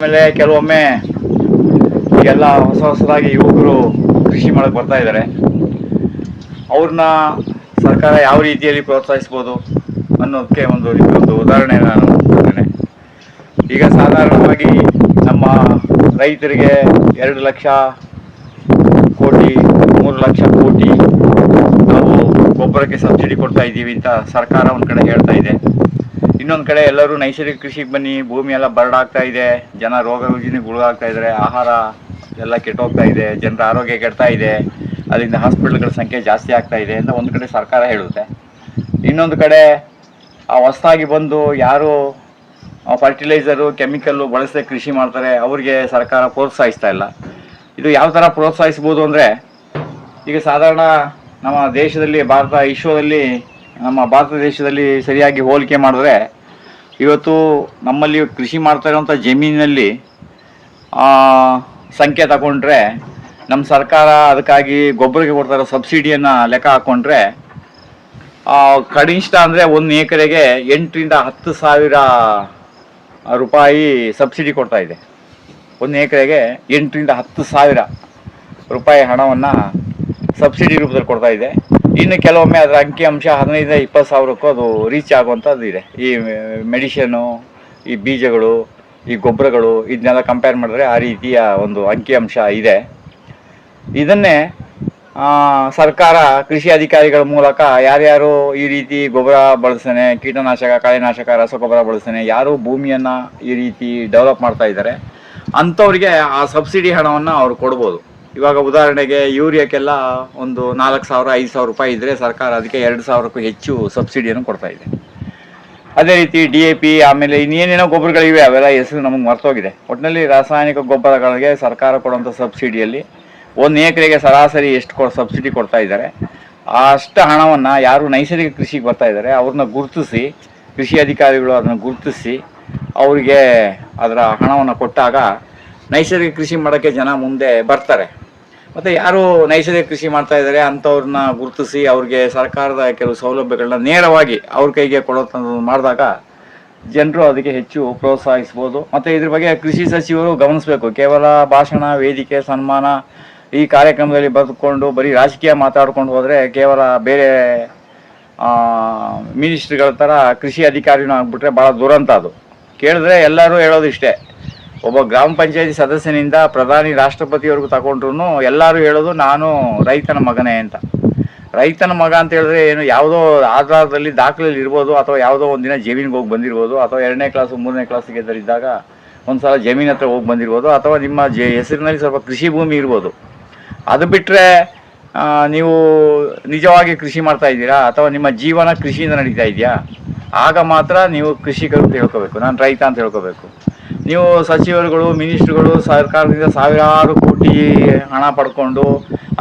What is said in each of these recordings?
ಆಮೇಲೆ ಕೆಲವೊಮ್ಮೆ ಈಗೆಲ್ಲ ಹೊಸದಾಗಿ ಯುವಕರು ಕೃಷಿ ಮಾಡಕ್ಕೆ ಬರ್ತಾ ಇದ್ದಾರೆ. ಅವ್ರನ್ನ ಸರ್ಕಾರ ಯಾವ ರೀತಿಯಲ್ಲಿ ಪ್ರೋತ್ಸಾಹಿಸ್ಬೋದು ಅನ್ನೋದಕ್ಕೆ ಒಂದು ಉದಾಹರಣೆ ನಾನು ಕೊಡ್ತೇನೆ. ಈಗ ಸಾಧಾರಣವಾಗಿ ನಮ್ಮ ರೈತರಿಗೆ 2 ಲಕ್ಷ ಕೋಟಿ 3 ಲಕ್ಷ ಕೋಟಿ ನಾವು ಗೊಬ್ಬರಕ್ಕೆ ಸಬ್ಸಿಡಿ ಕೊಡ್ತಾ ಇದ್ದೀವಿ ಅಂತ ಸರ್ಕಾರ ಒಂದು ಕಡೆ ಹೇಳ್ತಾ ಇದೆ. ಇನ್ನೊಂದು ಕಡೆ ಎಲ್ಲರೂ ನೈಸರ್ಗಿಕ ಕೃಷಿಗೆ ಬನ್ನಿ, ಭೂಮಿ ಎಲ್ಲ ಬರಡಾಗ್ತಾ ಇದೆ, ಜನ ರೋಗ ರುಜಿನಿಗೆ ಗುಳಾಗ್ತಾ ಇದ್ದಾರೆ, ಆಹಾರ ಎಲ್ಲ ಕೆಟ್ಟೋಗ್ತಾ ಇದೆ, ಜನರ ಆರೋಗ್ಯ ಕೆಡ್ತಾ ಇದೆ, ಅದರಿಂದ ಹಾಸ್ಪಿಟಲ್ಗಳ ಸಂಖ್ಯೆ ಜಾಸ್ತಿ ಆಗ್ತಾ ಇದೆ ಅಂತ ಒಂದು ಕಡೆ ಸರ್ಕಾರ ಹೇಳುತ್ತೆ. ಇನ್ನೊಂದು ಕಡೆ ಹೊಸದಾಗಿ ಬಂದು ಯಾರು ಫರ್ಟಿಲೈಸರು ಕೆಮಿಕಲ್ಲು ಬಳಸದೆ ಕೃಷಿ ಮಾಡ್ತಾರೆ ಅವ್ರಿಗೆ ಸರ್ಕಾರ ಪ್ರೋತ್ಸಾಹಿಸ್ತಾ ಇಲ್ಲ. ಇದು ಯಾವ ಥರ ಪ್ರೋತ್ಸಾಹಿಸ್ಬೋದು ಅಂದರೆ, ಈಗ ಸಾಧಾರಣ ನಮ್ಮ ದೇಶದಲ್ಲಿ ನಮ್ಮ ಭಾರತ ದೇಶದಲ್ಲಿ ಸರಿಯಾಗಿ ಹೋಲಿಕೆ ಮಾಡಿದ್ರೆ ಇವತ್ತು ನಮ್ಮಲ್ಲಿ ಕೃಷಿ ಮಾಡ್ತಾ ಇರುವಂಥ ಜಮೀನಿನಲ್ಲಿ ಸಂಖ್ಯೆ ತಗೊಂಡ್ರೆ ನಮ್ಮ ಸರ್ಕಾರ ಅದಕ್ಕಾಗಿ ಗೊಬ್ಬರಕ್ಕೆ ಕೊಡ್ತಾ ಇರೋ ಸಬ್ಸಿಡಿಯನ್ನು ಲೆಕ್ಕ ಹಾಕ್ಕೊಂಡ್ರೆ ಕನಿಷ್ಠ ಅಂದರೆ 1 ಎಕರೆಗೆ 8,000 to 10,000 ರೂಪಾಯಿ ಸಬ್ಸಿಡಿ ಕೊಡ್ತಾ ಇದೆ. 1 ಎಕರೆಗೆ 8,000 to 10,000 ರೂಪಾಯಿ ಹಣವನ್ನು ಸಬ್ಸಿಡಿ ರೂಪದಲ್ಲಿ ಕೊಡ್ತಾ ಇದೆ. ಇನ್ನು ಕೆಲವೊಮ್ಮೆ ಅದರ ಅಂಕಿಅಂಶ 15,000 to 20,000ಕ್ಕೂ ಅದು ರೀಚ್ ಆಗುವಂಥದ್ದು ಇದೆ. ಈ ಮೆಡಿಷನು, ಈ ಬೀಜಗಳು, ಈ ಗೊಬ್ಬರಗಳು ಇದನ್ನೆಲ್ಲ ಕಂಪೇರ್ ಮಾಡಿದ್ರೆ ಆ ರೀತಿಯ ಒಂದು ಅಂಕಿಅಂಶ ಇದೆ. ಇದನ್ನೇ ಸರ್ಕಾರ ಕೃಷಿ ಅಧಿಕಾರಿಗಳ ಮೂಲಕ ಯಾರ್ಯಾರು ಈ ರೀತಿ ಗೊಬ್ಬರ ಬಳಸ್ತಾನೆ, ಕೀಟನಾಶಕ, ಕಳೆನಾಶಕ, ರಸಗೊಬ್ಬರ ಬಳಸ್ತಾನೆ, ಯಾರು ಭೂಮಿಯನ್ನು ಈ ರೀತಿ ಡೆವಲಪ್ ಮಾಡ್ತಾ ಇದ್ದಾರೆ ಅಂಥವ್ರಿಗೆ ಆ ಸಬ್ಸಿಡಿ ಹಣವನ್ನು ಅವ್ರು ಕೊಡ್ಬೋದು. ಇವಾಗ ಉದಾಹರಣೆಗೆ ಯೂರಿಯಾಕ್ಕೆಲ್ಲ ಒಂದು 4,000 5,000 ರೂಪಾಯಿ ಇದ್ದರೆ ಸರ್ಕಾರ ಅದಕ್ಕೆ 2,000ಕ್ಕೂ ಹೆಚ್ಚು ಸಬ್ಸಿಡಿಯನ್ನು ಕೊಡ್ತಾ ಇದೆ. ಅದೇ ರೀತಿ DAP, ಆಮೇಲೆ ಇನ್ನೇನೇನೋ ಗೊಬ್ಬರಗಳಿವೆ, ಅವೆಲ್ಲ ಹೆಸರು ನಮಗೆ ಮರ್ತೋಗಿದೆ. ಒಟ್ಟಿನಲ್ಲಿ ರಾಸಾಯನಿಕ ಗೊಬ್ಬರಗಳಿಗೆ ಸರ್ಕಾರ ಕೊಡುವಂಥ ಸಬ್ಸಿಡಿಯಲ್ಲಿ 1 ಎಕರೆಗೆ ಸರಾಸರಿ ಎಷ್ಟು ಸಬ್ಸಿಡಿ ಕೊಡ್ತಾ ಇದ್ದಾರೆ, ಅಷ್ಟು ಹಣವನ್ನು ಯಾರು ನೈಸರ್ಗಿಕ ಕೃಷಿಗೆ ಬರ್ತಾ ಇದ್ದಾರೆ ಅವ್ರನ್ನ ಗುರುತಿಸಿ, ಕೃಷಿ ಅಧಿಕಾರಿಗಳು ಅದನ್ನು ಗುರುತಿಸಿ ಅವರಿಗೆ ಅದರ ಹಣವನ್ನು ಕೊಟ್ಟಾಗ ನೈಸರ್ಗಿಕ ಕೃಷಿ ಮಾಡೋಕ್ಕೆ ಜನ ಮುಂದೆ ಬರ್ತಾರೆ. ಮತ್ತು ಯಾರು ನೈಸರ್ಗಿಕ ಕೃಷಿ ಮಾಡ್ತಾ ಇದ್ದಾರೆ ಅಂಥವ್ರನ್ನ ಗುರುತಿಸಿ ಅವ್ರಿಗೆ ಸರ್ಕಾರದ ಕೆಲವು ಸೌಲಭ್ಯಗಳನ್ನ ನೇರವಾಗಿ ಅವ್ರ ಕೈಗೆ ಕೊಡೋದು ಮಾಡಿದಾಗ ಜನರು ಅದಕ್ಕೆ ಹೆಚ್ಚು ಪ್ರೋತ್ಸಾಹಿಸ್ಬೋದು. ಮತ್ತು ಇದ್ರ ಬಗ್ಗೆ ಕೃಷಿ ಸಚಿವರು ಗಮನಿಸಬೇಕು. ಕೇವಲ ಭಾಷಣ, ವೇದಿಕೆ, ಸನ್ಮಾನ ಈ ಕಾರ್ಯಕ್ರಮದಲ್ಲಿ ಬದುಕೊಂಡು ಬರೀ ರಾಜಕೀಯ ಮಾತಾಡ್ಕೊಂಡು ಹೋದರೆ ಕೇವಲ ಬೇರೆ ಮಿನಿಸ್ಟ್ರಿಗಳ ಥರ ಕೃಷಿ ಅಧಿಕಾರಿನೂ ಆಗಿಬಿಟ್ರೆ ಭಾಳ ದುರಂತ. ಅದು ಕೇಳಿದ್ರೆ ಎಲ್ಲರೂ ಹೇಳೋದು ಇಷ್ಟೇ, ಒಬ್ಬ ಗ್ರಾಮ ಪಂಚಾಯತಿ ಸದಸ್ಯನಿಂದ ಪ್ರಧಾನಿ ರಾಷ್ಟ್ರಪತಿವರೆಗೂ ತಗೊಂಡ್ರು ಎಲ್ಲರೂ ಹೇಳೋದು ನಾನು ರೈತನ ಮಗನೇ ಅಂತ. ರೈತನ ಮಗ ಅಂತ ಹೇಳಿದ್ರೆ ಏನು, ಯಾವುದೋ ಆಧಾರದಲ್ಲಿ ದಾಖಲೆಯಲ್ಲಿ ಇರ್ಬೋದು, ಅಥವಾ ಯಾವುದೋ ಒಂದಿನ ಜಮೀನಿಗೆ ಹೋಗಿ ಬಂದಿರ್ಬೋದು, ಅಥವಾ 2ನೇ ಕ್ಲಾಸು 3ನೇ ಕ್ಲಾಸಿಗೆ ಇದ್ದಾಗ ಒಂದು ಸಲ ಜಮೀನು ಹತ್ರ ಹೋಗಿ ಬಂದಿರ್ಬೋದು, ಅಥವಾ ನಿಮ್ಮ ಹೆಸರಿನಲ್ಲಿ ಸ್ವಲ್ಪ ಕೃಷಿ ಭೂಮಿ ಇರ್ಬೋದು. ಅದು ಬಿಟ್ಟರೆ ನೀವು ನಿಜವಾಗಿ ಕೃಷಿ ಮಾಡ್ತಾ ಇದ್ದೀರಾ ಅಥವಾ ನಿಮ್ಮ ಜೀವನ ಕೃಷಿಯಿಂದ ನಡೀತಾ ಇದೆಯಾ, ಆಗ ಮಾತ್ರ ನೀವು ಕೃಷಿಕರು ಅಂತ ಹೇಳ್ಕೋಬೇಕು, ನಾನು ರೈತ ಅಂತ ಹೇಳ್ಕೋಬೇಕು. ನೀವು ಸಚಿವರುಗಳು, ಮಿನಿಸ್ಟ್ರುಗಳು ಸರ್ಕಾರದಿಂದ ಸಾವಿರಾರು ಕೋಟಿ ಹಣ ಪಡ್ಕೊಂಡು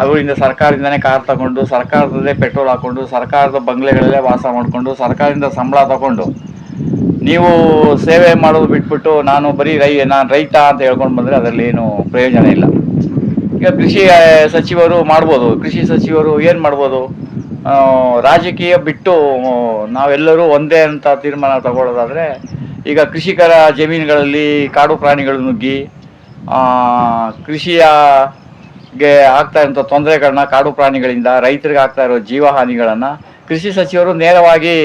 ಅವರಿಂದ ಸರ್ಕಾರದಿಂದನೇ ಕಾರ್ ತಗೊಂಡು, ಸರ್ಕಾರದಲ್ಲೇ ಪೆಟ್ರೋಲ್ ಹಾಕ್ಕೊಂಡು, ಸರ್ಕಾರದ ಬಂಗ್ಲೆಗಳಲ್ಲೇ ವಾಸ ಮಾಡಿಕೊಂಡು, ಸರ್ಕಾರದಿಂದ ಸಂಬಳ ತಗೊಂಡು ನೀವು ಸೇವೆ ಮಾಡೋದು ಬಿಟ್ಬಿಟ್ಟು ನಾನು ರೈತ ಅಂತ ಹೇಳ್ಕೊಂಡು ಬಂದರೆ ಅದರಲ್ಲಿ ಏನು ಪ್ರಯೋಜನ ಇಲ್ಲ. ಈಗ ಕೃಷಿ ಸಚಿವರು ಮಾಡ್ಬೋದು, ಕೃಷಿ ಸಚಿವರು ಏನು ಮಾಡ್ಬೋದು, ರಾಜಕೀಯ ಬಿಟ್ಟು ನಾವೆಲ್ಲರೂ ಒಂದೇ ಅಂತ ತೀರ್ಮಾನ ತಗೊಳ್ಳೋದಾದರೆ, ಈಗ ಕೃಷಿಕರ ಜಮೀನುಗಳಲ್ಲಿ ಕಾಡು ಪ್ರಾಣಿಗಳು ನುಗ್ಗಿ ಕೃಷಿಗೆ ಆಗ್ತಾ ಇರೋಂಥ ತೊಂದರೆಗಳನ್ನ, ಕಾಡು ಪ್ರಾಣಿಗಳಿಂದ ರೈತರಿಗೆ ಆಗ್ತಾ ಇರೋ ಜೀವಹಾನಿಗಳನ್ನು ಕೃಷಿ ಸಚಿವರು ನೇರವಾಗಿ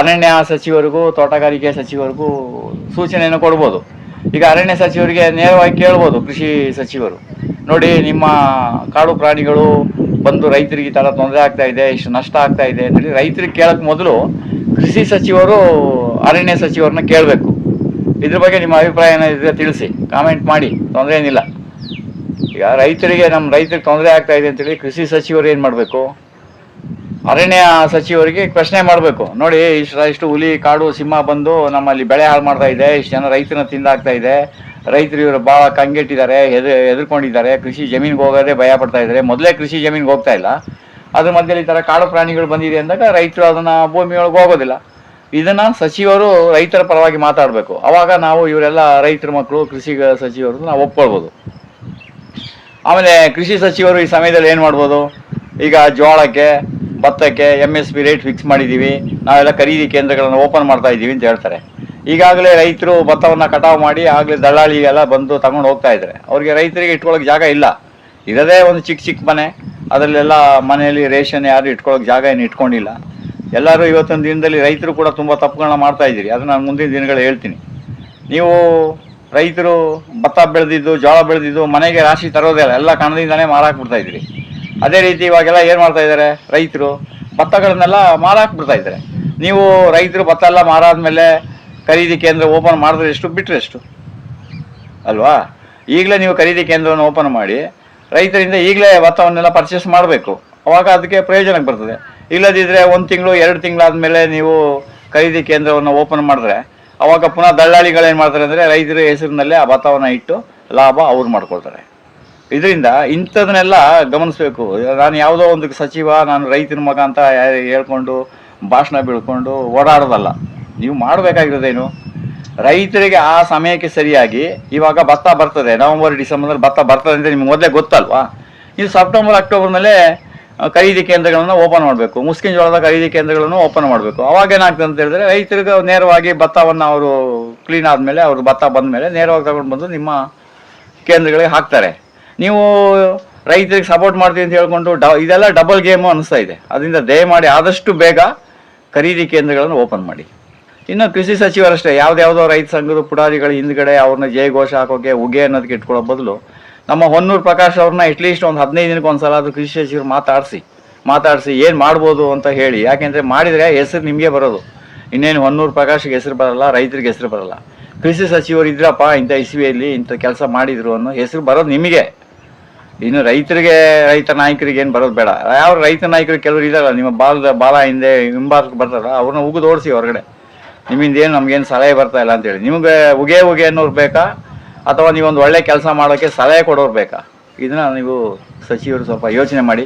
ಅರಣ್ಯ ಸಚಿವರಿಗೂ ತೋಟಗಾರಿಕೆ ಸಚಿವರಿಗೂ ಸೂಚನೆಯನ್ನು ಕೊಡ್ಬೋದು. ಈಗ ಅರಣ್ಯ ಸಚಿವರಿಗೆ ನೇರವಾಗಿ ಕೇಳ್ಬೋದು ಕೃಷಿ ಸಚಿವರು, ನೋಡಿ ನಿಮ್ಮ ಕಾಡು ಪ್ರಾಣಿಗಳು ಬಂದು ರೈತರಿಗೆ ಈ ಥರ ತೊಂದರೆ ಆಗ್ತಾ ಇದೆ, ಇಷ್ಟು ನಷ್ಟ ಆಗ್ತಾ ಇದೆ ಅಂತೇಳಿ ರೈತರಿಗೆ ಕೇಳೋಕ್ಕೆ ಮೊದಲು ಕೃಷಿ ಸಚಿವರು ಅರಣ್ಯ ಸಚಿವರನ್ನ ಕೇಳಬೇಕು. ಇದ್ರ ಬಗ್ಗೆ ನಿಮ್ಮ ಅಭಿಪ್ರಾಯ ಏನಿದೆ ತಿಳಿಸಿ, ಕಾಮೆಂಟ್ ಮಾಡಿ, ತೊಂದರೆ ಏನಿಲ್ಲ. ಈಗ ನಮ್ಮ ರೈತರಿಗೆ ತೊಂದರೆ ಆಗ್ತಾ ಇದೆ ಅಂತೇಳಿ ಕೃಷಿ ಸಚಿವರು ಏನು ಮಾಡಬೇಕು, ಅರಣ್ಯ ಸಚಿವರಿಗೆ ಪ್ರಶ್ನೆ ಮಾಡಬೇಕು, ನೋಡಿ ಇಷ್ಟು ಹುಲಿ, ಕಾಡು, ಸಿಂಹ ಬಂದು ನಮ್ಮಲ್ಲಿ ಬೆಳೆ ಹಾಳು ಮಾಡ್ತಾ ಇದೆ, ಇಷ್ಟು ಜನ ರೈತರನ್ನ ತಿಂದಾಗ್ತಾ ಇದೆ, ರೈತರು ಇವರು ಭಾಳ ಕಂಗೆಟ್ಟಿದ್ದಾರೆ, ಹೆದರ್ಕೊಂಡಿದ್ದಾರೆ, ಕೃಷಿ ಜಮೀನಿಗೆ ಹೋಗೋದೇ ಭಯ ಪಡ್ತಾ ಇದ್ದಾರೆ, ಮೊದಲೇ ಕೃಷಿ ಜಮೀನಿಗೆ ಹೋಗ್ತಾ ಇಲ್ಲ, ಅದ್ರ ಮಧ್ಯದಲ್ಲಿ ಈ ಥರ ಕಾಡು ಪ್ರಾಣಿಗಳು ಬಂದಿದೆ ಅಂದಾಗ ರೈತರು ಅದನ್ನು ಭೂಮಿಯೊಳಗೆ ಹೋಗೋದಿಲ್ಲ. ಇದನ್ನು ಸಚಿವರು ರೈತರ ಪರವಾಗಿ ಮಾತಾಡಬೇಕು. ಆವಾಗ ನಾವು ಇವರೆಲ್ಲ ರೈತರ ಮಕ್ಕಳು, ಕೃಷಿ ಸಚಿವರು ನಾವು ಒಪ್ಕೊಳ್ಬೋದು. ಆಮೇಲೆ ಕೃಷಿ ಸಚಿವರು ಈ ಸಮಯದಲ್ಲಿ ಏನು ಮಾಡ್ಬೋದು, ಈಗ ಜೋಳಕ್ಕೆ, ಭತ್ತಕ್ಕೆ MSP ರೇಟ್ ಫಿಕ್ಸ್ ಮಾಡಿದ್ದೀವಿ, ನಾವೆಲ್ಲ ಖರೀದಿ ಕೇಂದ್ರಗಳನ್ನು ಓಪನ್ ಮಾಡ್ತಾ ಇದ್ದೀವಿ ಅಂತ ಹೇಳ್ತಾರೆ. ಈಗಾಗಲೇ ರೈತರು ಭತ್ತವನ್ನು ಕಟಾವು ಮಾಡಿ ಆಗಲೇ ದಳ್ಳಾಳಿಗೆಲ್ಲ ಬಂದು ತಗೊಂಡು ಹೋಗ್ತಾ ಇದ್ದಾರೆ. ಅವ್ರಿಗೆ ರೈತರಿಗೆ ಇಟ್ಕೊಳ್ಳೋಕೆ ಜಾಗ ಇಲ್ಲ, ಇರೋದೇ ಒಂದು ಚಿಕ್ಕ ಚಿಕ್ಕ ಮನೆ, ಅದರಲ್ಲೆಲ್ಲ ಮನೆಯಲ್ಲಿ ರೇಷನ್ ಯಾರು ಇಟ್ಕೊಳ್ಳೋಕೆ ಜಾಗ ಏನು ಇಟ್ಕೊಂಡಿಲ್ಲ. ಎಲ್ಲರೂ ಇವತ್ತಿನ ದಿನದಲ್ಲಿ ರೈತರು ಕೂಡ ತುಂಬ ತಪ್ಪುಗಳನ್ನ ಮಾಡ್ತಾ ಇದ್ದೀರಿ. ಅದು ನಾನು ಮುಂದಿನ ದಿನಗಳು ಹೇಳ್ತೀನಿ. ನೀವು ರೈತರು ಭತ್ತ ಬೆಳೆದಿದ್ದು, ಜೋಳ ಬೆಳೆದಿದ್ದು ಮನೆಗೆ ರಾಶಿ ತರೋದೇ ಇಲ್ಲ, ಎಲ್ಲ ಕಣದಿಂದನೇ ಮಾರಾಕ್ಬಿಡ್ತಾ ಇದ್ದೀರಿ. ಅದೇ ರೀತಿ ಇವಾಗೆಲ್ಲ ಏನು ಮಾಡ್ತಾ ಇದ್ದಾರೆ, ರೈತರು ಭತ್ತಗಳನ್ನೆಲ್ಲ ಮಾರಾಕ್ಬಿಡ್ತಾ ಇದ್ದಾರೆ. ನೀವು ರೈತರು ಭತ್ತ ಎಲ್ಲ ಮಾರಾದ್ಮೇಲೆ ಖರೀದಿ ಕೇಂದ್ರ ಓಪನ್ ಮಾಡಿದ್ರೆ ಎಷ್ಟು, ಬಿಟ್ಟರೆ ಎಷ್ಟು ಅಲ್ವಾ? ಈಗಲೇ ನೀವು ಖರೀದಿ ಕೇಂದ್ರವನ್ನು ಓಪನ್ ಮಾಡಿ ರೈತರಿಂದ ಈಗಲೇ ಭತ್ತವನ್ನೆಲ್ಲ ಪರ್ಚೇಸ್ ಮಾಡಬೇಕು, ಅವಾಗ ಅದಕ್ಕೆ ಪ್ರಯೋಜನಕ್ಕೆ ಬರ್ತದೆ. ಇಲ್ಲದಿದ್ದರೆ 1 ತಿಂಗಳು 2 ತಿಂಗಳಾದಮೇಲೆ ನೀವು ಖರೀದಿ ಕೇಂದ್ರವನ್ನು ಓಪನ್ ಮಾಡಿದ್ರೆ ಅವಾಗ ಪುನಃ ದಳ್ಳಾಳಿಗಳೇನು ಮಾಡ್ತಾರೆ ಅಂದರೆ ರೈತರ ಹೆಸರಿನಲ್ಲೇ ಆ ಭತ್ತವನ್ನು ಇಟ್ಟು ಲಾಭ ಅವ್ರು ಮಾಡ್ಕೊಳ್ತಾರೆ. ಇದರಿಂದ ಇಂಥದನ್ನೆಲ್ಲ ಗಮನಿಸಬೇಕು. ನಾನು ಯಾವುದೋ ಒಂದು ಸಚಿವ, ನಾನು ರೈತನ ಮಗ ಅಂತ ಹೇಳ್ಕೊಂಡು ಭಾಷಣ ಬೀಳ್ಕೊಂಡು ಓಡಾಡೋದಲ್ಲ. ನೀವು ಮಾಡಬೇಕಾಗಿರೋದೇನು, ರೈತರಿಗೆ ಆ ಸಮಯಕ್ಕೆ ಸರಿಯಾಗಿ ಇವಾಗ ಭತ್ತ ಬರ್ತದೆ, ನವಂಬರ್ ಡಿಸೆಂಬರ್ನಲ್ಲಿ ಭತ್ತ ಬರ್ತದೆ ಅಂತ ನಿಮ್ಗೆ ಮೊದಲೇ ಗೊತ್ತಲ್ವಾ? ನೀವು ಸೆಪ್ಟೆಂಬರ್ ಅಕ್ಟೋಬರ್ನಲ್ಲೇ ಖರೀದಿ ಕೇಂದ್ರಗಳನ್ನು ಓಪನ್ ಮಾಡಬೇಕು, ಮುಸ್ಕಿನ ಜೋಳದ ಖರೀದಿ ಕೇಂದ್ರಗಳನ್ನು ಓಪನ್ ಮಾಡಬೇಕು. ಅವಾಗ ಏನಾಗ್ತದೆ ಅಂತ ಹೇಳಿದ್ರೆ ರೈತರಿಗೆ ನೇರವಾಗಿ ಭತ್ತವನ್ನು ಅವರು ಕ್ಲೀನ್ ಆದಮೇಲೆ, ಅವರು ಭತ್ತ ಬಂದ ಮೇಲೆ ನೇರವಾಗಿ ತಗೊಂಡು ಬಂದು ನಿಮ್ಮ ಕೇಂದ್ರಗಳಿಗೆ ಹಾಕ್ತಾರೆ. ನೀವು ರೈತರಿಗೆ ಸಪೋರ್ಟ್ ಮಾಡ್ತೀವಿ ಅಂತ ಹೇಳ್ಕೊಂಡು ಇದೆಲ್ಲ ಡಬಲ್ ಗೇಮು ಅನಿಸ್ತಾ ಇದೆ. ಅದರಿಂದ ದಯಮಾಡಿ ಆದಷ್ಟು ಬೇಗ ಖರೀದಿ ಕೇಂದ್ರಗಳನ್ನು ಓಪನ್ ಮಾಡಿ. ಇನ್ನು ಕೃಷಿ ಸಚಿವರಷ್ಟೇ ಯಾವುದ್ಯಾವುದೋ ರೈತ ಸಂಘದ ಪುಡಾರಿಗಳ ಹಿಂದ್ಗಡೆ ಅವ್ರನ್ನ ಜಯಘೋಷ ಹಾಕೋಕೆ, ಉಗೆ ಅನ್ನೋದಕ್ಕೆ ಇಟ್ಕೊಳ್ಳೋ ಬದಲು ನಮ್ಮ ಹೊನ್ನೂರು ಪ್ರಕಾಶ್ ಅವ್ರನ್ನ ಅಟ್ಲೀಸ್ಟ್ ಒಂದು 15 ದಿನಕ್ಕೆ ಒಂದ್ಸಲ ಅದು ಕೃಷಿ ಸಚಿವರು ಮಾತಾಡಿಸಿ ಏನು ಮಾಡ್ಬೋದು ಅಂತ ಹೇಳಿ. ಯಾಕೆಂದರೆ ಮಾಡಿದರೆ ಹೆಸರು ನಿಮಗೆ ಬರೋದು, ಇನ್ನೇನು ಹೊನ್ನೂರು ಪ್ರಕಾಶ್ಗೆ ಹೆಸರು ಬರಲ್ಲ, ರೈತರಿಗೆ ಹೆಸರು ಬರಲ್ಲ. ಕೃಷಿ ಸಚಿವರು ಇದ್ರಪ್ಪ ಇಂಥ ಇಸ್ವಿಯಲ್ಲಿ ಇಂಥ ಕೆಲಸ ಮಾಡಿದ್ರು ಅನ್ನೋ ಹೆಸರು ಬರೋದು ನಿಮಗೆ. ಇನ್ನು ರೈತರಿಗೆ, ರೈತ ನಾಯಕರಿಗೆ ಏನು ಬರೋದು ಬೇಡ. ಯಾವ ರೈತ ನಾಯಕರು ಕೆಲವರು ಇದಾರಲ್ಲ, ನಿಮ್ಮ ಬಾಲ ಹಿಂದೆ ಹಿಂಬಾಲಕ್ಕೆ ಬರ್ತಾರಲ್ಲ, ಅವ್ರನ್ನ ಉಗಿದು ಓಡಿಸಿ ಹೊರಗಡೆ. ನಿಮ್ಮಿಂದ ಏನು ನಮಗೇನು ಸಲಹೆ ಬರ್ತಾ ಇಲ್ಲ ಅಂತೇಳಿ. ನಿಮಗೆ ಉಗೆ ಅನ್ನೋರು ಬೇಕಾ, ಅಥವಾ ನೀವೊಂದು ಒಳ್ಳೆ ಕೆಲಸ ಮಾಡೋಕ್ಕೆ ಸಲಹೆ ಕೊಡೋರು ಬೇಕಾ? ಇದನ್ನು ನೀವು ಸಚಿವರು ಸ್ವಲ್ಪ ಯೋಚನೆ ಮಾಡಿ.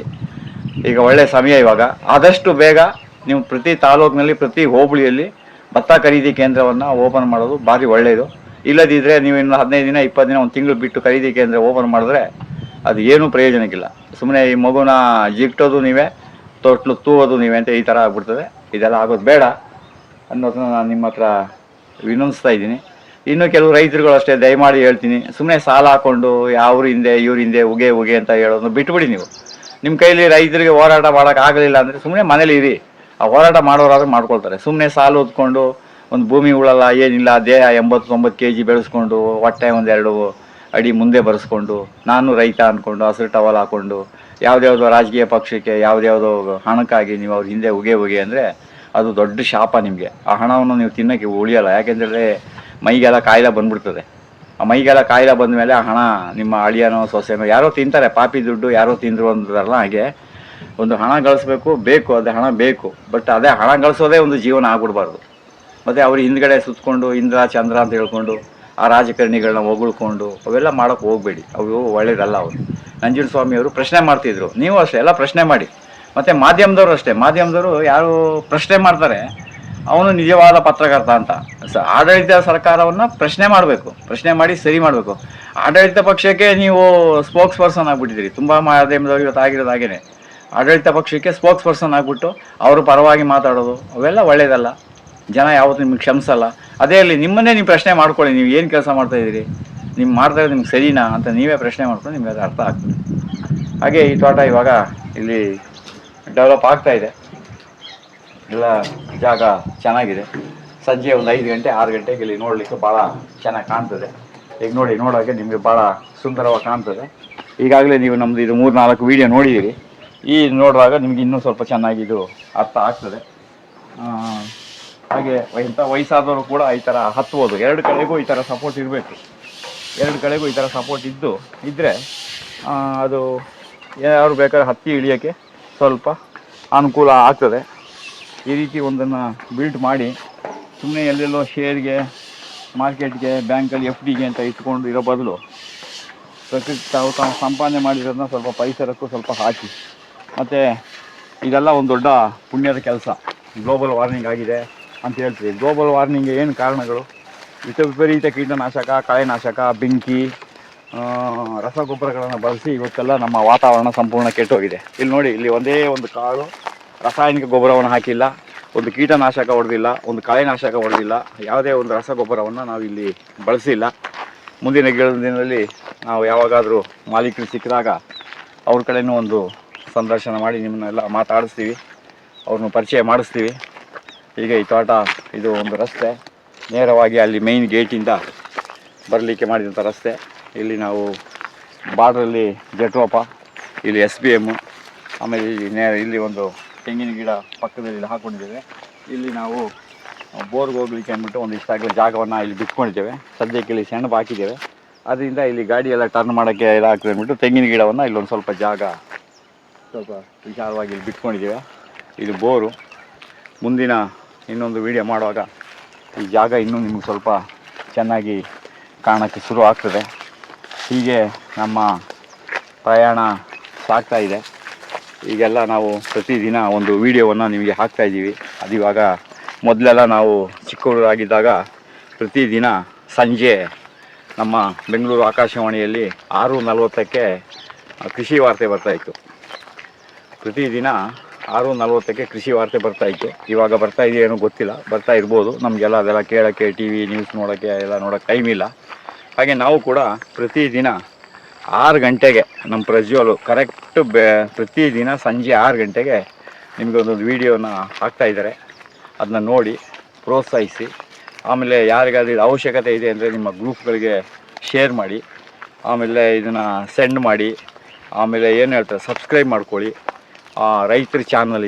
ಈಗ ಒಳ್ಳೆ ಸಮಯ ಇವಾಗ. ಆದಷ್ಟು ಬೇಗ ನೀವು ಪ್ರತಿ ತಾಲೂಕಿನಲ್ಲಿ, ಪ್ರತಿ ಹೋಬಳಿಯಲ್ಲಿ ಭತ್ತ ಖರೀದಿ ಕೇಂದ್ರವನ್ನು ಓಪನ್ ಮಾಡೋದು ಭಾರಿ ಒಳ್ಳೆಯದು. ಇಲ್ಲದಿದ್ದರೆ ನೀವು ಇನ್ನು 15 ದಿನ 20 ದಿನ 1 ತಿಂಗಳು ಬಿಟ್ಟು ಖರೀದಿ ಕೇಂದ್ರ ಓಪನ್ ಮಾಡಿದ್ರೆ ಅದು ಏನೂ ಪ್ರಯೋಜನಕ್ಕಿಲ್ಲ. ಸುಮ್ಮನೆ ಈ ಮಗುನ ಜಿಗ್ಟೋದು ನೀವೇ, ತೊಟ್ಲು ತೂವೋದು ನೀವೇ ಅಂತ ಈ ಥರ ಆಗ್ಬಿಡ್ತದೆ. ಇದೆಲ್ಲ ಆಗೋದು ಬೇಡ ಅನ್ನೋದನ್ನ ನಾನು ನಿಮ್ಮ ಹತ್ರ ವಿನಂತಿಸ್ತಾ ಇದ್ದೀನಿ. ಇನ್ನು ಕೆಲವು ರೈತರುಗಳು ಅಷ್ಟೇ, ದಯಮಾಡಿ ಹೇಳ್ತೀನಿ, ಸುಮ್ಮನೆ ಸಾಲ ಹಾಕ್ಕೊಂಡು ಅವ್ರ ಹಿಂದೆ ಇವ್ರ ಹಿಂದೆ ಉಗೆ ಅಂತ ಹೇಳೋದು ಬಿಟ್ಬಿಡಿ. ನೀವು ನಿಮ್ಮ ಕೈಲಿ ರೈತರಿಗೆ ಹೋರಾಟ ಮಾಡೋಕ್ಕಾಗಲಿಲ್ಲ ಅಂದರೆ ಸುಮ್ಮನೆ ಮನೇಲಿ ಇರಿ. ಆ ಹೋರಾಟ ಮಾಡೋರಾದ್ರೂ ಮಾಡ್ಕೊಳ್ತಾರೆ. ಸುಮ್ಮನೆ ಸಾಲ ಹೊತ್ಕೊಂಡು ಒಂದು ಭೂಮಿ ಉಳಲ್ಲ, ಏನಿಲ್ಲ, ದೇಹ 80-90 kg ಬೆಳೆಸ್ಕೊಂಡು, ಹೊಟ್ಟೆ 1-2 ಅಡಿ ಮುಂದೆ ಬರೆಸ್ಕೊಂಡು, ನಾನು ರೈತ ಅಂದ್ಕೊಂಡು ಹಸಿರು ಟವಲ್ ಹಾಕ್ಕೊಂಡು ಯಾವುದ್ಯಾವುದೋ ರಾಜಕೀಯ ಪಕ್ಷಕ್ಕೆ, ಯಾವುದ್ಯಾವುದೋ ಹಣಕ್ಕಾಗಿ ನೀವು ಅವ್ರ ಹಿಂದೆ ಉಗೆ ಅಂದರೆ ಅದು ದೊಡ್ಡ ಶಾಪ ನಿಮಗೆ. ಆ ಹಣವನ್ನು ನೀವು ತಿನ್ನೋಕ್ಕೆ ಉಳಿಯಲ್ಲ. ಯಾಕೆಂದರೆ ಮೈಗೆಲ್ಲ ಕಾಯಿಲೆ ಬಂದ್ಬಿಡ್ತದೆ. ಆ ಮೈಗೆಲ್ಲ ಕಾಯಿಲೆ ಬಂದ ಮೇಲೆ ಆ ಹಣ ನಿಮ್ಮ ಅಳಿಯನೋ ಸೊಸೆನೋ ಯಾರೋ ತಿಂತಾರೆ. ಪಾಪಿ ದುಡ್ಡು ಯಾರೋ ತಿಂದರು ಅಂತಾರಲ್ಲ, ಹಾಗೆ ಒಂದು ಹಣ ಗಳಿಸ್ಬೇಕು, ಅದೇ ಹಣ ಬೇಕು. ಬಟ್ ಅದೇ ಹಣ ಗಳಿಸೋದೇ ಒಂದು ಜೀವನ ಆಗ್ಬಿಡ್ಬಾರ್ದು. ಮತ್ತು ಅವ್ರು ಹಿಂದ್ಗಡೆ ಸುತ್ತಕೊಂಡು ಇಂದ್ರ ಚಂದ್ರ ಅಂತ ಹೇಳ್ಕೊಂಡು ಆ ರಾಜಕಾರಣಿಗಳನ್ನ ಹೊಗಳ್ಕೊಂಡು ಅವೆಲ್ಲ ಮಾಡೋಕ್ಕೆ ಹೋಗಬೇಡಿ. ಅವು ಒಳ್ಳೇದಲ್ಲ. ಅವರು ನಂಜುಂಡಸ್ವಾಮಿಯವರು ಪ್ರಶ್ನೆ ಮಾಡ್ತಿದ್ರು, ನೀವು ಅಷ್ಟೇ ಎಲ್ಲ ಪ್ರಶ್ನೆ ಮಾಡಿ. ಮತ್ತು ಮಾಧ್ಯಮದವರು ಅಷ್ಟೇ, ಮಾಧ್ಯಮದವರು ಯಾರು ಪ್ರಶ್ನೆ ಮಾಡ್ತಾರೆ ಅವನು ನಿಜವಾದ ಪತ್ರಕರ್ತ ಅಂತ. ಆಡಳಿತ ಸರ್ಕಾರವನ್ನು ಪ್ರಶ್ನೆ ಮಾಡಬೇಕು, ಪ್ರಶ್ನೆ ಮಾಡಿ ಸರಿ ಮಾಡಬೇಕು. ಆಡಳಿತ ಪಕ್ಷಕ್ಕೆ ನೀವು ಸ್ಪೋಕ್ಸ್ ಪರ್ಸನ್ ಆಗಿಬಿಟ್ಟಿದ್ದೀರಿ. ತುಂಬ ಮಾಧ್ಯಮದವ್ರು ಇವತ್ತು ಆಗಿರೋದು ಹಾಗೇನೆ. ಆಡಳಿತ ಪಕ್ಷಕ್ಕೆ ಸ್ಪೋಕ್ಸ್ ಪರ್ಸನ್ ಆಗಿಬಿಟ್ಟು ಅವರು ಪರವಾಗಿ ಮಾತಾಡೋದು ಅವೆಲ್ಲ ಒಳ್ಳೇದಲ್ಲ. ಜನ ಯಾವತ್ತೂ ನಿಮ್ಗೆ ಕ್ಷಮಿಸಲ್ಲ. ಅದೇ ಅಲ್ಲಿ ನಿಮ್ಮನ್ನೇ ನೀವು ಪ್ರಶ್ನೆ ಮಾಡ್ಕೊಳ್ಳಿ, ನೀವು ಏನು ಕೆಲಸ ಮಾಡ್ತಾಯಿದ್ದೀರಿ, ನೀವು ಮಾಡ್ತಾ ಇರೋದು ನಿಮ್ಗೆ ಸರಿನಾ ಅಂತ ನೀವೇ ಪ್ರಶ್ನೆ ಮಾಡ್ಕೊಂಡು ನಿಮ್ಗೆ ಅದು ಅರ್ಥ ಆಗ್ತದೆ. ಹಾಗೆ ಈ ತೋಟ ಇವಾಗ ಇಲ್ಲಿ ಡೆವಲಪ್ ಆಗ್ತಾ ಇದೆ. ಎಲ್ಲ ಜಾಗ ಚೆನ್ನಾಗಿದೆ. ಸಂಜೆ ಒಂದು 5 ಗಂಟೆ 6 ಗಂಟೆಗೆ ಇಲ್ಲಿ ನೋಡಲಿಕ್ಕೆ ಭಾಳ ಚೆನ್ನಾಗಿ ಕಾಣ್ತದೆ. ಈಗ ನೋಡೋಕ್ಕೆ ನಿಮಗೆ ಭಾಳ ಸುಂದರವಾಗಿ ಕಾಣ್ತದೆ. ಈಗಾಗಲೇ ನೀವು ನಮ್ಮದು ಇದು 3-4 ವೀಡಿಯೋ ನೋಡಿದ್ದೀರಿ. ಈ ನೋಡುವಾಗ ನಿಮ್ಗೆ ಇನ್ನೂ ಸ್ವಲ್ಪ ಚೆನ್ನಾಗಿ ಇದು ಅರ್ಥ ಆಗ್ತದೆ. ಹಾಗೆ ಇಂಥ ವಯಸ್ಸಾದವರು ಕೂಡ ಈ ಥರ ಹತ್ಬೋದು. 2 ಕಡೆಗೂ ಈ ಥರ ಸಪೋರ್ಟ್ ಇರಬೇಕು. 2 ಕಡೆಗೂ ಈ ಥರ ಸಪೋರ್ಟ್ ಇದ್ದರೆ ಅದು ಯಾರು ಬೇಕಾದ್ರೆ ಹತ್ತಿ ಇಳಿಯೋಕ್ಕೆ ಸ್ವಲ್ಪ ಅನುಕೂಲ ಆಗ್ತದೆ. ಈ ರೀತಿ ಒಂದನ್ನು ಬಿಲ್ಡ್ ಮಾಡಿ ಸುಮ್ಮನೆ ಎಲ್ಲೆಲ್ಲೋ ಶೇರ್ಗೆ, ಮಾರ್ಕೆಟ್ಗೆ, ಬ್ಯಾಂಕಲ್ಲಿ FDಗೆ ಅಂತ ಇಟ್ಕೊಂಡು ಇರೋ ಬದಲು ಪ್ರಕೃತಿ ತಾವು ಸಂಪಾದನೆ ಮಾಡಿರೋದನ್ನ ಸ್ವಲ್ಪ ಪರಿಸರಕ್ಕೂ ಸ್ವಲ್ಪ ಹಾಕಿ. ಮತ್ತು ಇದೆಲ್ಲ ಒಂದು ದೊಡ್ಡ ಪುಣ್ಯದ ಕೆಲಸ. ಗ್ಲೋಬಲ್ ವಾರ್ಮಿಂಗ್ ಆಗಿದೆ ಅಂತ ಹೇಳ್ತೀವಿ. ಗ್ಲೋಬಲ್ ವಾರ್ಮಿಂಗ್ಗೆ ಏನು ಕಾರಣಗಳು? ವಿಪರೀತ ಕೀಟನಾಶಕ, ಕಳೆನಾಶಕ, ಬೆಂಕಿ, ರಸಗೊಬ್ಬರಗಳನ್ನು ಬಳಸಿ ಇವತ್ತೆಲ್ಲ ನಮ್ಮ ವಾತಾವರಣ ಸಂಪೂರ್ಣ ಕೆಟ್ಟೋಗಿದೆ. ಇಲ್ಲಿ ನೋಡಿ, ಇಲ್ಲಿ ಒಂದೇ ಒಂದು ಕಾಳು ರಾಸಾಯನಿಕ ಗೊಬ್ಬರವನ್ನು ಹಾಕಿಲ್ಲ. ಒಂದು ಕೀಟನಾಶಕ ಹೊಡೆದಿಲ್ಲ, ಒಂದು ಕಳೆನಾಶಕ ಹೊಡೆದಿಲ್ಲ, ಯಾವುದೇ ಒಂದು ರಸಗೊಬ್ಬರವನ್ನು ನಾವು ಇಲ್ಲಿ ಬಳಸಿಲ್ಲ. ಮುಂದಿನ ದಿನದಲ್ಲಿ ನಾವು ಯಾವಾಗಾದರೂ ಮಾಲೀಕರು ಸಿಕ್ಕಿದಾಗ ಅವ್ರ ಕಡೆಯೂ ಒಂದು ಸಂದರ್ಶನ ಮಾಡಿ ನಿಮ್ಮನ್ನೆಲ್ಲ ಮಾತಾಡಿಸ್ತೀವಿ, ಅವ್ರನ್ನ ಪರಿಚಯ ಮಾಡಿಸ್ತೀವಿ. ಹೀಗೆ ಈ ತೋಟ ಇದು ಒಂದು ರಸ್ತೆ ನೇರವಾಗಿ ಅಲ್ಲಿ ಮೇಯ್ನ್ ಗೇಟಿಂದ ಬರಲಿಕ್ಕೆ ಮಾಡಿದಂಥ ರಸ್ತೆ. ಇಲ್ಲಿ ನಾವು ಬಾರ್ಡ್ರಲ್ಲಿ ಜಟ್ರೋಪ, ಇಲ್ಲಿ SBM, ಆಮೇಲೆ ಇಲ್ಲಿ ಒಂದು ತೆಂಗಿನ ಗಿಡ ಪಕ್ಕದಲ್ಲಿ ಹಾಕ್ಕೊಂಡಿದ್ದೇವೆ. ಇಲ್ಲಿ ನಾವು ಬೋರ್ಗೆ ಹೋಗ್ಲಿಕ್ಕೆ ಅಂದ್ಬಿಟ್ಟು ಒಂದು ಇಷ್ಟಾಗಲೇ ಜಾಗವನ್ನು ಇಲ್ಲಿ ಬಿಟ್ಕೊಂಡಿದ್ದೇವೆ. ಸದ್ಯಕ್ಕೆ ಇಲ್ಲಿ ಸೆಣಬು ಹಾಕಿದ್ದೇವೆ, ಅದರಿಂದ ಇಲ್ಲಿ ಗಾಡಿ ಎಲ್ಲ ಟರ್ನ್ ಮಾಡೋಕ್ಕೆ ಇದಾಗ್ತದೆ ಅಂದ್ಬಿಟ್ಟು ತೆಂಗಿನ ಗಿಡವನ್ನು ಇಲ್ಲೊಂದು ಸ್ವಲ್ಪ ಜಾಗ ಸ್ವಲ್ಪ ವಿಚಾರವಾಗಿ ಇಲ್ಲಿ ಬಿಟ್ಕೊಂಡಿದ್ದೇವೆ. ಇದು ಬೋರು. ಮುಂದಿನ ಇನ್ನೊಂದು ವಿಡಿಯೋ ಮಾಡುವಾಗ ಈ ಜಾಗ ಇನ್ನೂ ನಿಮಗೆ ಸ್ವಲ್ಪ ಚೆನ್ನಾಗಿ ಕಾಣೋಕ್ಕೆ ಶುರು ಆಗ್ತದೆ. ಹೀಗೆ ನಮ್ಮ ಪ್ರಯಾಣ ಸಾಗ್ತಾ ಇದೆ. ಈಗೆಲ್ಲ ನಾವು ಪ್ರತಿದಿನ ಒಂದು ವಿಡಿಯೋವನ್ನು ನಿಮಗೆ ಹಾಕ್ತಾಯಿದ್ದೀವಿ. ಅದು ಇವಾಗ ಮೊದಲೆಲ್ಲ ನಾವು ಚಿಕ್ಕವರಾಗಿದ್ದಾಗ ಪ್ರತಿದಿನ ಸಂಜೆ ನಮ್ಮ ಬೆಂಗಳೂರು ಆಕಾಶವಾಣಿಯಲ್ಲಿ 6:40ಕ್ಕೆ ಕೃಷಿ ವಾರ್ತೆ ಬರ್ತಾಯಿತ್ತು. ಪ್ರತಿದಿನ 6:40ಕ್ಕೆ ಕೃಷಿ ವಾರ್ತೆ ಬರ್ತಾಯಿತ್ತು. ಇವಾಗ ಬರ್ತಾ ಇದೆಯೇನೋ ಗೊತ್ತಿಲ್ಲ, ಬರ್ತಾ ಇರ್ಬೋದು. ನಮಗೆಲ್ಲ ಅದೆಲ್ಲ ಕೇಳೋಕ್ಕೆ, TV ನ್ಯೂಸ್ ನೋಡೋಕ್ಕೆ ಎಲ್ಲ ನೋಡೋಕ್ಕೆ ಟೈಮ್ ಇಲ್ಲ. ಹಾಗೆ ನಾವು ಕೂಡ ಪ್ರತಿದಿನ 6 ಗಂಟೆಗೆ ನಮ್ಮ ಪ್ರಜ್ವಲು ಕರೆಕ್ಟ್ ಪ್ರತಿದಿನ ಸಂಜೆ 6 ಗಂಟೆಗೆ ನಿಮಗೆ ಒಂದೊಂದು ವೀಡಿಯೋನ ಹಾಕ್ತಾಯಿದ್ದಾರೆ. ಅದನ್ನ ನೋಡಿ ಪ್ರೋತ್ಸಾಹಿಸಿ. ಆಮೇಲೆ ಯಾರಿಗಾದ್ರೂ ಇದು ಅವಶ್ಯಕತೆ ಇದೆ ಅಂದರೆ ನಿಮ್ಮ ಗ್ರೂಪ್ಗಳಿಗೆ ಶೇರ್ ಮಾಡಿ. ಆಮೇಲೆ ಇದನ್ನು ಸೆಂಡ್ ಮಾಡಿ. ಆಮೇಲೆ ಏನು ಹೇಳ್ತಾರೆ, ಸಬ್ಸ್ಕ್ರೈಬ್ ಮಾಡ್ಕೊಳ್ಳಿ. ರೈತರ ಚಾನಲ್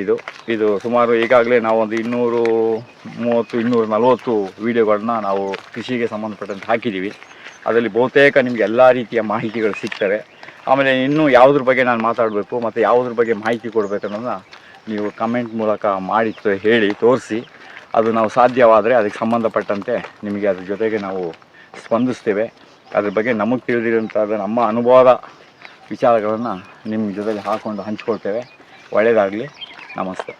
ಇದು ಸುಮಾರು ಈಗಾಗಲೇ ನಾವು ಒಂದು 230-240 ವೀಡಿಯೋಗಳನ್ನ ನಾವು ಕೃಷಿಗೆ ಸಂಬಂಧಪಟ್ಟಂತೆ ಹಾಕಿದ್ದೀವಿ. ಅದರಲ್ಲಿ ಬಹುತೇಕ ನಿಮಗೆ ಎಲ್ಲ ರೀತಿಯ ಮಾಹಿತಿಗಳು ಸಿಗ್ತವೆ. ಆಮೇಲೆ ಇನ್ನೂ ಯಾವುದ್ರ ಬಗ್ಗೆ ನಾನು ಮಾತಾಡಬೇಕು ಮತ್ತು ಯಾವುದ್ರ ಬಗ್ಗೆ ಮಾಹಿತಿ ಕೊಡಬೇಕು ಅನ್ನೋದನ್ನ ನೀವು ಕಮೆಂಟ್ ಮೂಲಕ ಮಾಡಿ ಹೇಳಿ ತೋರಿಸಿ. ಅದು ನಾವು ಸಾಧ್ಯವಾದರೆ ಅದಕ್ಕೆ ಸಂಬಂಧಪಟ್ಟಂತೆ ನಿಮಗೆ ಅದ್ರ ಜೊತೆಗೆ ನಾವು ಸ್ಪಂದಿಸ್ತೇವೆ. ಅದ್ರ ಬಗ್ಗೆ ನಮಗೆ ತಿಳಿದಿರೋಂಥದ್ದು ನಮ್ಮ ಅನುಭವದ ವಿಚಾರಗಳನ್ನು ನಿಮ್ಮ ಜೊತೆಗೆ ಹಾಕ್ಕೊಂಡು ಹಂಚ್ಕೊಳ್ತೇವೆ. ಒಳ್ಳೆಯದಾಗಲಿ. ನಮಸ್ತೆ.